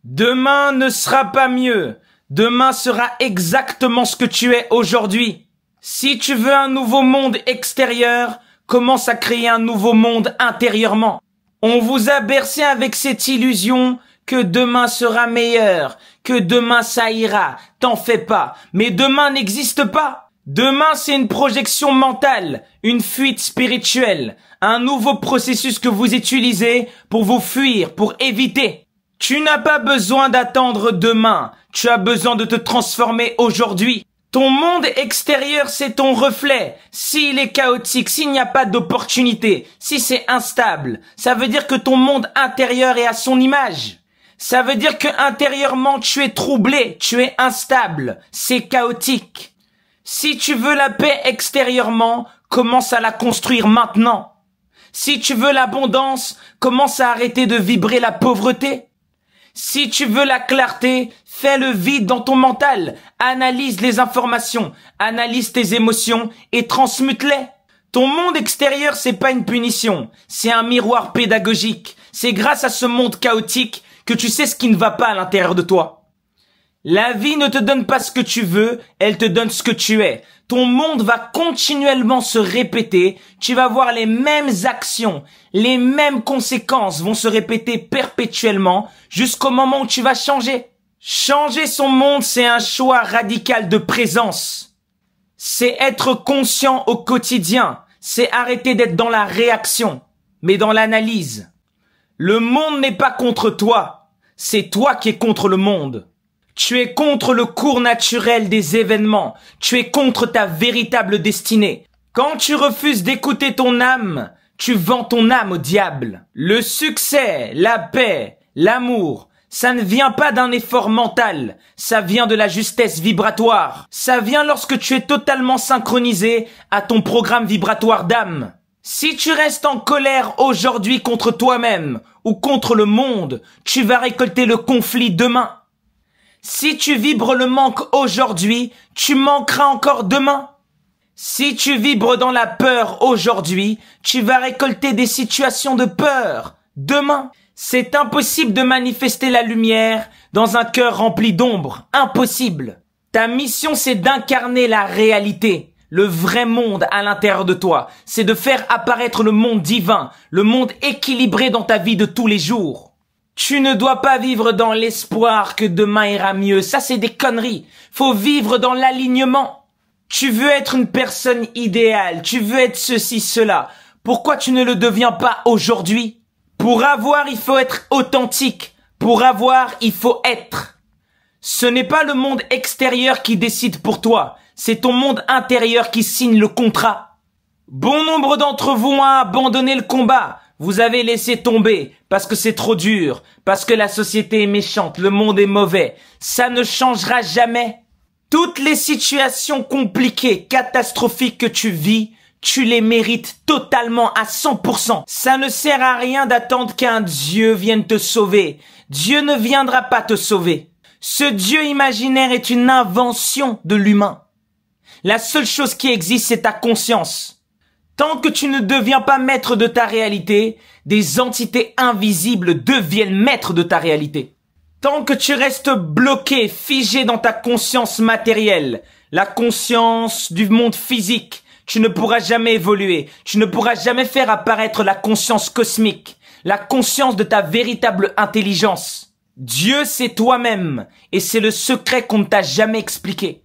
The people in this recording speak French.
Demain ne sera pas mieux. Demain sera exactement ce que tu es aujourd'hui. Si tu veux un nouveau monde extérieur, commence à créer un nouveau monde intérieurement. On vous a bercé avec cette illusion que demain sera meilleur, que demain ça ira. T'en fais pas. Mais demain n'existe pas. Demain, c'est une projection mentale, une fuite spirituelle, un nouveau processus que vous utilisez pour vous fuir, pour éviter. Tu n'as pas besoin d'attendre demain, tu as besoin de te transformer aujourd'hui. Ton monde extérieur, c'est ton reflet. S'il est chaotique, s'il n'y a pas d'opportunité, si c'est instable, ça veut dire que ton monde intérieur est à son image. Ça veut dire que intérieurement, tu es troublé, tu es instable, c'est chaotique. Si tu veux la paix extérieurement, commence à la construire maintenant. Si tu veux l'abondance, commence à arrêter de vibrer la pauvreté. Si tu veux la clarté, fais le vide dans ton mental. Analyse les informations, analyse tes émotions et transmute-les. Ton monde extérieur, c'est pas une punition, c'est un miroir pédagogique. C'est grâce à ce monde chaotique que tu sais ce qui ne va pas à l'intérieur de toi. La vie ne te donne pas ce que tu veux, elle te donne ce que tu es. Ton monde va continuellement se répéter, tu vas voir les mêmes actions, les mêmes conséquences vont se répéter perpétuellement jusqu'au moment où tu vas changer. Changer son monde, c'est un choix radical de présence. C'est être conscient au quotidien, c'est arrêter d'être dans la réaction, mais dans l'analyse. Le monde n'est pas contre toi, c'est toi qui es contre le monde. Tu es contre le cours naturel des événements. Tu es contre ta véritable destinée. Quand tu refuses d'écouter ton âme, tu vends ton âme au diable. Le succès, la paix, l'amour, ça ne vient pas d'un effort mental. Ça vient de la justesse vibratoire. Ça vient lorsque tu es totalement synchronisé à ton programme vibratoire d'âme. Si tu restes en colère aujourd'hui contre toi-même ou contre le monde, tu vas récolter le conflit demain. Si tu vibres le manque aujourd'hui, tu manqueras encore demain. Si tu vibres dans la peur aujourd'hui, tu vas récolter des situations de peur demain. C'est impossible de manifester la lumière dans un cœur rempli d'ombre. Impossible. Ta mission, c'est d'incarner la réalité, le vrai monde à l'intérieur de toi. C'est de faire apparaître le monde divin, le monde équilibré dans ta vie de tous les jours. Tu ne dois pas vivre dans l'espoir que demain ira mieux. Ça, c'est des conneries. Faut vivre dans l'alignement. Tu veux être une personne idéale. Tu veux être ceci, cela. Pourquoi tu ne le deviens pas aujourd'hui? Pour avoir, il faut être authentique. Pour avoir, il faut être. Ce n'est pas le monde extérieur qui décide pour toi. C'est ton monde intérieur qui signe le contrat. Bon nombre d'entre vous ont abandonné le combat. Vous avez laissé tomber parce que c'est trop dur, parce que la société est méchante, le monde est mauvais. Ça ne changera jamais. Toutes les situations compliquées, catastrophiques que tu vis, tu les mérites totalement à 100%. Ça ne sert à rien d'attendre qu'un Dieu vienne te sauver. Dieu ne viendra pas te sauver. Ce Dieu imaginaire est une invention de l'humain. La seule chose qui existe, c'est ta conscience. Tant que tu ne deviens pas maître de ta réalité, des entités invisibles deviennent maîtres de ta réalité. Tant que tu restes bloqué, figé dans ta conscience matérielle, la conscience du monde physique, tu ne pourras jamais évoluer, tu ne pourras jamais faire apparaître la conscience cosmique, la conscience de ta véritable intelligence. Dieu, c'est toi-même, et c'est le secret qu'on ne t'a jamais expliqué.